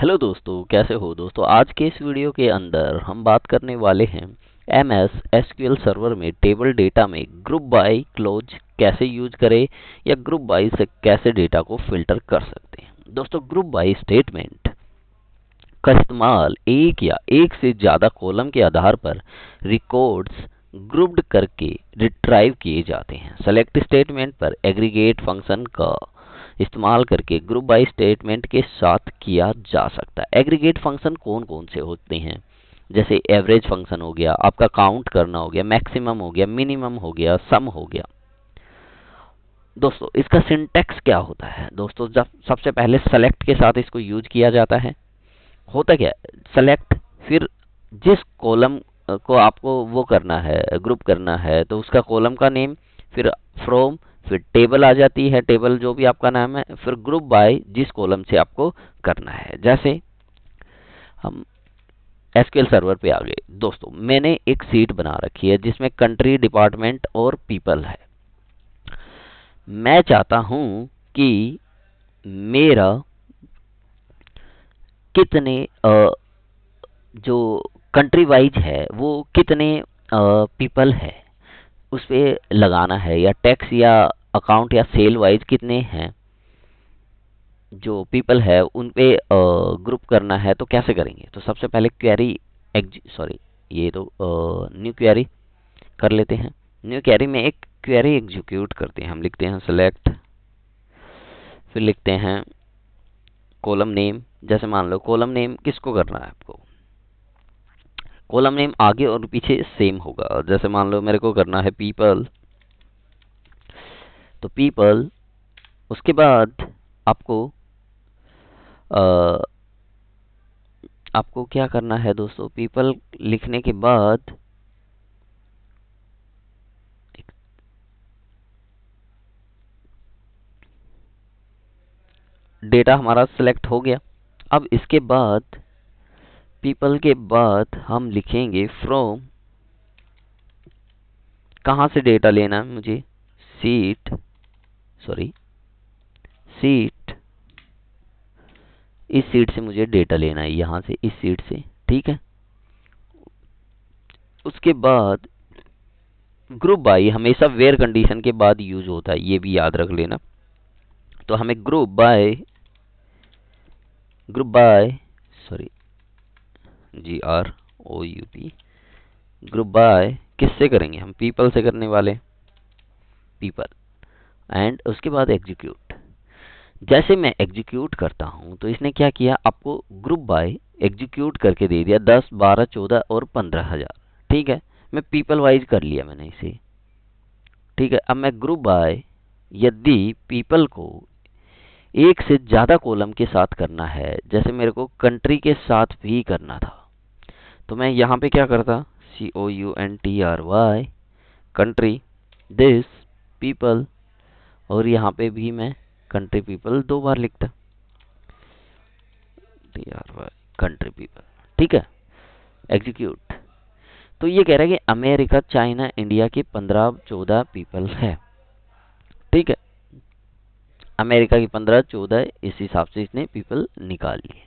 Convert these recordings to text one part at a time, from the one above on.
Hello दोस्तों, कैसे हो दोस्तों। आज के इस वीडियो के अंदर हम बात करने वाले हैं एमएस एसक्यूएल सर्वर में टेबल डेटा में ग्रुप बाय क्लोज कैसे यूज करें या ग्रुप बाय से कैसे डेटा को फिल्टर कर सकते हैं। दोस्तों, ग्रुप बाय स्टेटमेंट का इस्तेमाल एक या एक से ज़्यादा कॉलम के आधार पर रिकॉर्ड्स ग्रुप्ड करके रिट्राइव किए जाते हैं। सेलेक्ट स्टेटमेंट पर एग्रीगेट फंक्शन का इस्तेमाल करके ग्रुप बाय स्टेटमेंट के साथ किया जा सकता है। एग्रीगेट फंक्शन कौन कौन से होते हैं, जैसे एवरेज फंक्शन हो गया, आपका काउंट करना हो गया, मैक्सिमम हो गया, मिनिमम हो गया, सम हो गया। दोस्तों, इसका सिंटैक्स क्या होता है। दोस्तों, जब सबसे पहले सेलेक्ट के साथ इसको यूज किया जाता है। होता क्या है, सेलेक्ट, फिर जिस कॉलम को आपको वो करना है, ग्रुप करना है, तो उसका कॉलम का नेम, फिर फ्रॉम, फिर टेबल आ जाती है, टेबल जो भी आपका नाम है, फिर ग्रुप बाय जिस कॉलम से आपको करना है। जैसे हम एसक्यूएल सर्वर पे आ गए। दोस्तों, मैंने एक सीट बना रखी है जिसमें कंट्री, डिपार्टमेंट और पीपल है। मैं चाहता हूं कि मेरा कितने जो कंट्री वाइज है वो कितने पीपल है उस पे लगाना है, या टैक्स या अकाउंट या सेल वाइज कितने हैं जो पीपल है उन पे ग्रुप करना है। तो कैसे करेंगे, तो सबसे पहले क्वेरी सॉरी, ये तो न्यू क्वेरी कर लेते हैं। न्यू क्वेरी में एक क्वेरी एग्जीक्यूट करते हैं। हम लिखते हैं सेलेक्ट, फिर लिखते हैं कॉलम नेम। जैसे मान लो कॉलम नेम किसको करना है आपको, कॉलम नेम आगे और पीछे सेम होगा। जैसे मान लो मेरे को करना है पीपल, तो पीपल, उसके बाद आपको आपको क्या करना है दोस्तों, पीपल लिखने के बाद डेटा हमारा सिलेक्ट हो गया। अब इसके बाद पीपल के बाद हम लिखेंगे फ्रॉम, कहाँ से डेटा लेना है मुझे, सीट, सॉरी सीट, इस सीट से मुझे डेटा लेना है, यहां से, इस सीट से, ठीक है। उसके बाद ग्रुप बाय हमेशा वेयर कंडीशन के बाद यूज होता है, ये भी याद रख लेना। तो हमें group by sorry GROUP, group by किससे करेंगे, हम पीपल से करने वाले, पीपल, एंड उसके बाद एग्जीक्यूट। जैसे मैं एग्जीक्यूट करता हूं तो इसने क्या किया, आपको ग्रुप बाय एग्जीक्यूट करके दे दिया 10, 12, 14 और 15,000। ठीक है, मैं पीपल वाइज कर लिया मैंने इसे। ठीक है, अब मैं ग्रुप बाय, यदि पीपल को एक से ज्यादा कॉलम के साथ करना है, जैसे मेरे को कंट्री के साथ भी करना था, तो मैं यहाँ पे क्या करता, COUNTRY, कंट्री, दिस, पीपल, और यहाँ पे भी मैं कंट्री पीपल 2 बार लिखता, TRY, कंट्री पीपल। ठीक है, एग्जीक्यूट। तो ये कह रहा है कि अमेरिका, चाइना, इंडिया के 15-14 पीपल है। ठीक है, अमेरिका की 15-14, इस हिसाब से इसने पीपल निकाल लिए।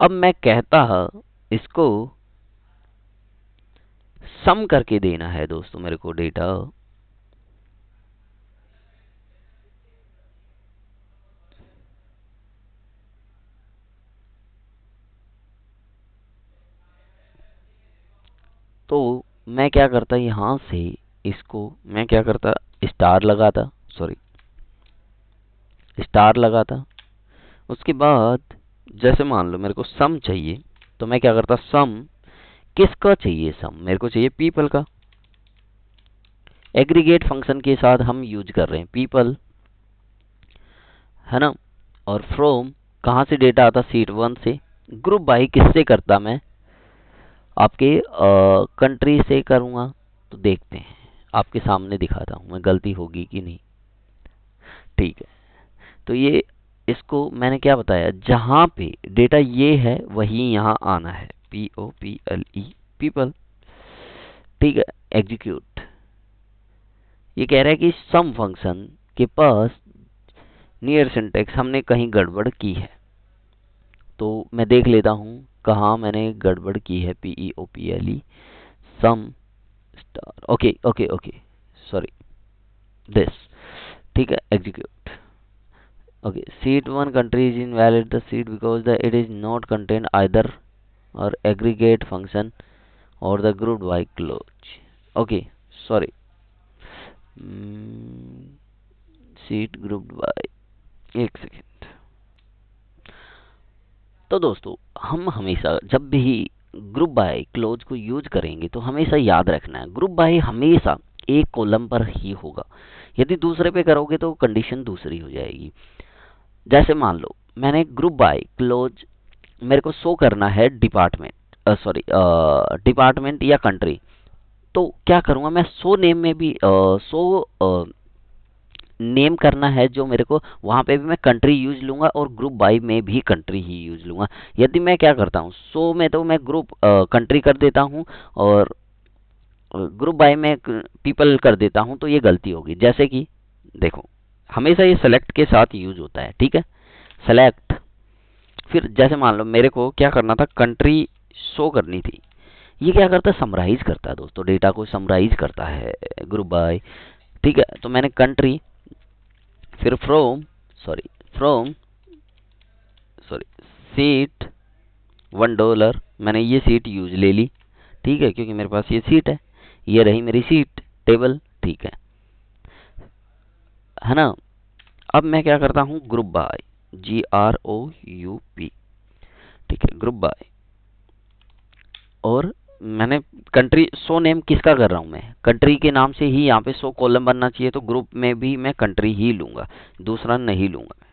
अब मैं कहता इसको सम करके देना है दोस्तों मेरे को डेटा। तो मैं क्या करता, यहां से इसको मैं क्या करता, स्टार लगाता, सॉरी स्टार लगाता। उसके बाद जैसे मान लो मेरे को सम चाहिए, तो मैं क्या करता, सम किसका चाहिए, सम मेरे को चाहिए पीपल का। एग्रीगेट फंक्शन के साथ हम यूज कर रहे हैं पीपल, है ना। और फ्रॉम कहाँ से डेटा आता, सीट 1 से। ग्रुप बाय किससे करता, मैं आपके कंट्री से करूँगा। तो देखते हैं, आपके सामने दिखाता हूँ मैं, गलती होगी कि नहीं। ठीक है, तो ये इसको मैंने क्या बताया, जहाँ पे डेटा ये है वही यहाँ आना है, POPLE, पीपल। ठीक है, एग्जीक्यूट। ये कह रहा है कि सम फंक्शन के पास नियर सिंटेक्स हमने कहीं गड़बड़ की है, तो मैं देख लेता हूँ कहाँ मैंने गड़बड़ की है। PEOPLE sum star, okay okay okay, sorry this, ठीक है, execute. Okay, sheet one country is invalid the sheet because the it is not contain either or aggregate function or the group by clause. Okay, sorry, sheet group by, एक second. तो दोस्तों हम हमेशा जब भी group by clause को use करेंगे तो हमेशा याद रखना है ग्रुप बाय हमेशा एक कॉलम पर ही होगा। यदि दूसरे पे करोगे तो कंडीशन दूसरी हो जाएगी। जैसे मान लो मैंने ग्रुप बाय क्लोज, मेरे को शो करना है डिपार्टमेंट, सॉरी डिपार्टमेंट या कंट्री, तो क्या करूँगा मैं, शो नेम में भी शो नेम करना है जो मेरे को, वहाँ पे भी मैं कंट्री यूज लूंगा और ग्रुप बाय में भी कंट्री ही यूज लूंगा। यदि मैं क्या करता हूँ, शो में तो मैं ग्रुप कंट्री कर देता हूँ और ग्रुप बाय में पीपल कर देता हूँ, तो ये गलती होगी। जैसे कि देखो हमेशा ये सेलेक्ट के साथ यूज होता है, ठीक है, सेलेक्ट। फिर जैसे मान लो मेरे को क्या करना था, कंट्री शो करनी थी, ये क्या करता है, समराइज करता है दोस्तों, डेटा को समराइज करता है ग्रुप बाय, ठीक है। तो मैंने कंट्री, फिर फ्रॉम, फ्रॉम सॉरी सीट $1, मैंने ये सीट यूज ले ली, ठीक है, क्योंकि मेरे पास ये सीट है, ये रही मेरी सीट टेबल, ठीक है ना। अब मैं क्या करता हूँ, ग्रुप बाय, GROUP, ठीक है, ग्रुप बाय, और मैंने कंट्री शो नेम किसका कर रहा हूँ, मैं कंट्री के नाम से ही यहाँ पे शो कॉलम बनना चाहिए, तो ग्रुप में भी मैं कंट्री ही लूंगा, दूसरा नहीं लूंगा।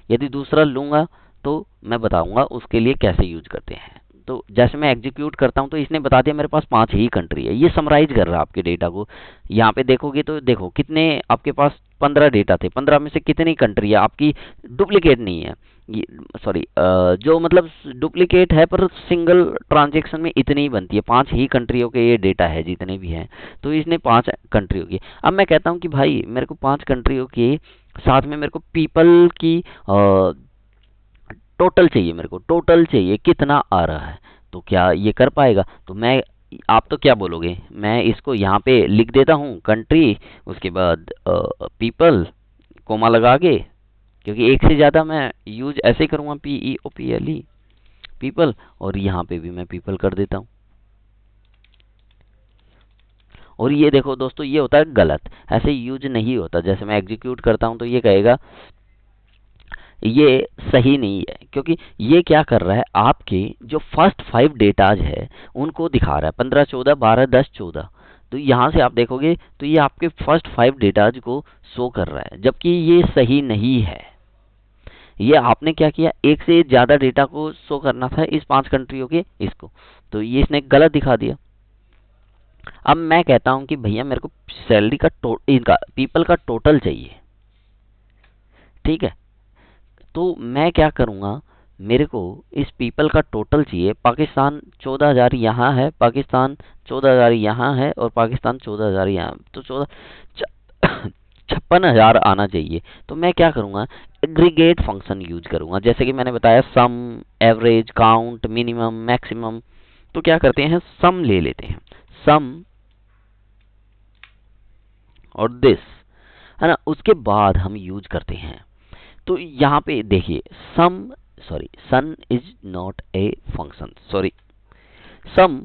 यदि दूसरा लूंगा तो मैं बताऊंगा उसके लिए कैसे यूज करते हैं। तो जैसे मैं एग्जीक्यूट करता हूं तो इसने बता दिया मेरे पास 5 ही कंट्री है, ये समराइज कर रहा है आपके डेटा को। यहाँ पे देखोगे तो देखो कितने आपके पास 15 डेटा थे, 15 में से कितनी कंट्री है आपकी, डुप्लीकेट नहीं है, सॉरी जो मतलब डुप्लीकेट है पर सिंगल ट्रांजेक्शन में इतनी ही बनती है, 5 ही कंट्रियों के ये डेटा है जितने भी हैं, तो इसने 5 कंट्रियों की। अब मैं कहता हूँ कि भाई मेरे को 5 कंट्रियों के साथ में मेरे को पीपल की टोटल चाहिए, मेरे को टोटल चाहिए कितना आ रहा है, तो क्या ये कर पाएगा, तो मैं, आप तो क्या बोलोगे, मैं इसको यहाँ पे लिख देता हूँ कंट्री, उसके बाद पीपल कोमा लगा के, क्योंकि एक से ज़्यादा मैं यूज ऐसे ही करूँगा, PEOPLE पीपल, और यहाँ पे भी मैं पीपल कर देता हूँ। और ये देखो दोस्तों ये होता है गलत, ऐसे यूज नहीं होता। जैसे मैं एग्जीक्यूट करता हूँ तो ये कहेगा ये सही नहीं है, क्योंकि ये क्या कर रहा है, आपके जो फर्स्ट 5 डेटाज है उनको दिखा रहा है, 15 14 12 10 14, तो यहाँ से आप देखोगे तो ये आपके फर्स्ट 5 डेटाज को शो कर रहा है, जबकि ये सही नहीं है। ये आपने क्या किया, एक से ज्यादा डेटा को शो करना था इस 5 कंट्रियों के इसको, तो ये इसने गलत दिखा दिया। अब मैं कहता हूं कि भैया मेरे को सैलरी का इनका पीपल का टोटल चाहिए, ठीक है, तो मैं क्या करूंगा, मेरे को इस पीपल का टोटल चाहिए, पाकिस्तान 14,000 यहाँ है, पाकिस्तान 14,000 यहाँ है, और पाकिस्तान 14,000 यहाँ, तो 56,000 आना चाहिए। तो मैं क्या करूंगा, एग्रीगेट फंक्शन यूज करूंगा, जैसे कि मैंने बताया सम, एवरेज, काउंट, मिनिमम, मैक्सिमम। तो क्या करते हैं, सम ले लेते हैं, सम और दिस, है ना, उसके बाद हम यूज करते हैं। तो यहाँ पे देखिए sum, sorry sun is not a function, sorry sum,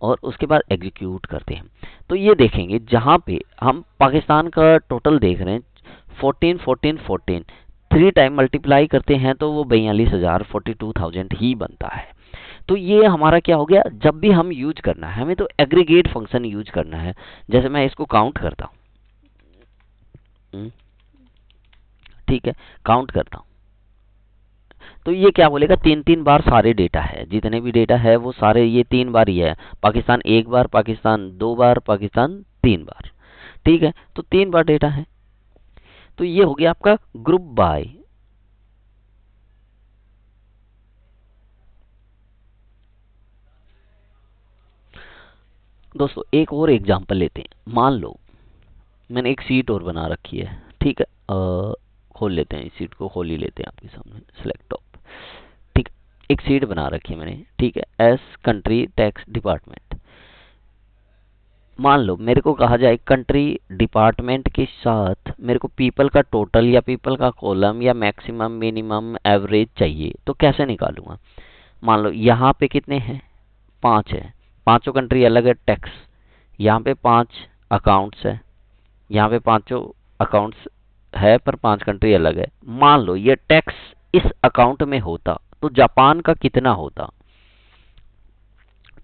और उसके बाद एग्जीक्यूट करते हैं। तो ये देखेंगे जहाँ पे हम पाकिस्तान का टोटल देख रहे हैं 14 14 14, 3 टाइम मल्टीप्लाई करते हैं तो वो 42,000 42,000 ही बनता है। तो ये हमारा क्या हो गया, जब भी हम यूज करना है हमें तो एग्रीगेट फंक्शन यूज करना है। जैसे मैं इसको काउंट करता हूँ, ठीक है, काउंट करता हूँ, तो ये क्या बोलेगा, 3 3 बार सारे डेटा है, जितने भी डेटा है वो सारे ये 3 बार ही है, पाकिस्तान 1 बार, पाकिस्तान 2 बार, पाकिस्तान 3 बार, ठीक है, तो 3 बार डेटा है। तो ये हो गया आपका ग्रुप बाय। दोस्तों एक और एग्जांपल लेते हैं, मान लो मैंने एक सीट और बना रखी है, ठीक है, खोल लेते हैं, इस सीट को खोल ही लेते हैं आपके सामने, सेलेक्ट टॉप, ठीक एक शीट बना रखी है मैंने, ठीक है, एस कंट्री टैक्स डिपार्टमेंट। मान लो मेरे को कहा जाए कंट्री डिपार्टमेंट के साथ मेरे को पीपल का टोटल या पीपल का कॉलम या मैक्सिमम मिनिमम एवरेज चाहिए, तो कैसे निकालूंगा। मान लो यहाँ पे कितने हैं, 5 है, पांचों कंट्री अलग है, टैक्स, यहाँ पे 5 अकाउंट्स है, यहाँ पे पांचों अकाउंट्स है पर 5 कंट्री अलग है। मान लो ये टैक्स इस अकाउंट में होता तो जापान का कितना होता,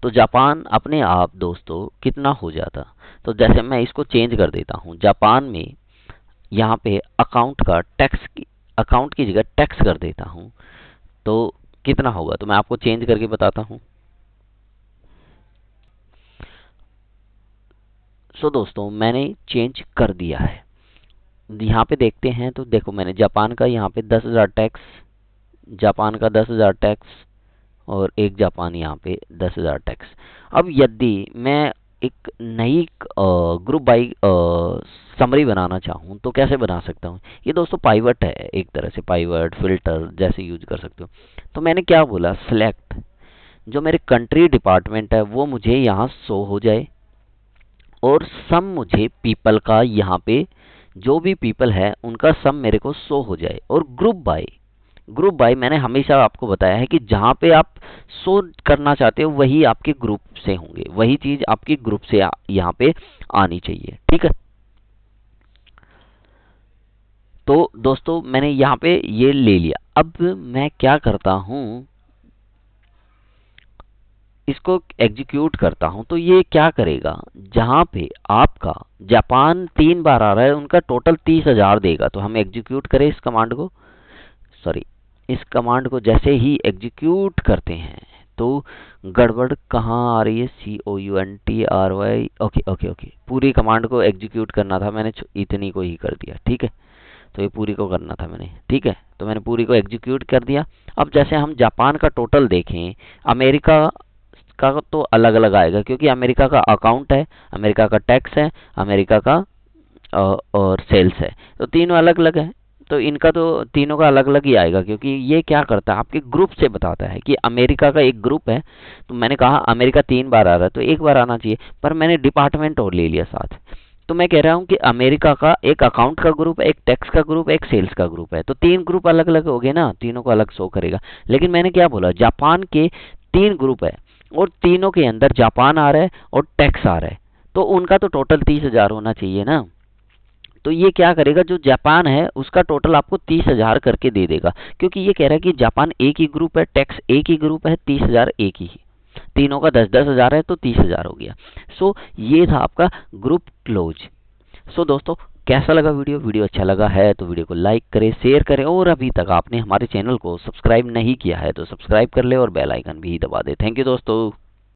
तो जापान अपने आप दोस्तों कितना हो जाता। तो जैसे मैं इसको चेंज कर देता हूँ, जापान में यहाँ पे अकाउंट का टैक्स की, अकाउंट की जगह टैक्स कर देता हूँ, तो कितना होगा, तो मैं आपको चेंज करके बताता हूँ। सो दोस्तों मैंने चेंज कर दिया है, यहाँ पे देखते हैं तो देखो मैंने जापान का यहाँ पे 10,000 टैक्स, जापान का 10,000 टैक्स और एक जापान यहाँ पे 10,000 टैक्स। अब यदि मैं एक नई ग्रुप बाई समरी बनाना चाहूँ तो कैसे बना सकता हूँ। ये दोस्तों पाइवट है, एक तरह से पाइवट फिल्टर जैसे यूज कर सकते हो। तो मैंने क्या बोला, सिलेक्ट, जो मेरे कंट्री डिपार्टमेंट है वो मुझे यहाँ शो हो जाए और सम मुझे पीपल का यहाँ पे जो भी पीपल है उनका सम मेरे को शो हो जाए। और ग्रुप बाय, ग्रुप बाय मैंने हमेशा आपको बताया है कि जहाँ पे आप शो करना चाहते हो वही आपके ग्रुप से होंगे, वही चीज आपकी ग्रुप से यहाँ पे आनी चाहिए, ठीक है। तो दोस्तों मैंने यहाँ पे ये ले लिया। अब मैं क्या करता हूँ, इसको एग्जीक्यूट करता हूं, तो ये क्या करेगा, जहां पे आपका जापान 3 बार आ रहा है उनका टोटल 30,000 देगा। तो हम एग्जीक्यूट करें इस कमांड को, सॉरी इस कमांड को जैसे ही एग्जीक्यूट करते हैं तो गड़बड़ कहाँ आ रही है, COUNTRY, ओके ओके ओके, पूरी कमांड को एग्जीक्यूट करना था मैंने, इतनी को ही कर दिया, ठीक है। तो ये पूरी को करना था मैंने, ठीक है, तो मैंने पूरी को एग्जीक्यूट कर दिया। अब जैसे हम जापान का टोटल देखें, अमेरिका का तो अलग अलग आएगा क्योंकि अमेरिका का अकाउंट है, अमेरिका का टैक्स है, अमेरिका का और सेल्स है, तो तीनों अलग अलग है। तो इनका तो तीनों का अलग अलग ही आएगा क्योंकि ये क्या करता है, आपके ग्रुप से बताता है कि अमेरिका का एक ग्रुप है। तो मैंने कहा अमेरिका 3 बार आ रहा है तो 1 बार आना चाहिए, पर मैंने डिपार्टमेंट और ले लिया साथ। तो मैं कह रहा हूं कि अमेरिका का एक अकाउंट का ग्रुप, एक टैक्स का ग्रुप, एक सेल्स का ग्रुप है, तो 3 ग्रुप अलग अलग हो गए ना, तीनों को अलग शो करेगा। लेकिन मैंने क्या बोला, जापान के 3 ग्रुप है और तीनों के अंदर जापान आ रहा है और टैक्स आ रहा है, तो उनका तो टोटल 30,000 होना चाहिए ना। तो ये क्या करेगा, जो जापान है उसका टोटल आपको 30,000 करके दे देगा, क्योंकि ये कह रहा है कि जापान एक ही ग्रुप है, टैक्स एक ही ग्रुप है, 30,000 एक ही, तीनों का 10,000 है तो 30,000 हो गया। सो ये था आपका ग्रुप क्लोज। सो दोस्तों कैसा लगा वीडियो, वीडियो अच्छा लगा है तो वीडियो को लाइक करें, शेयर करें, और अभी तक आपने हमारे चैनल को सब्सक्राइब नहीं किया है तो सब्सक्राइब कर ले और बेल आइकन भी दबा दे। थैंक यू दोस्तों।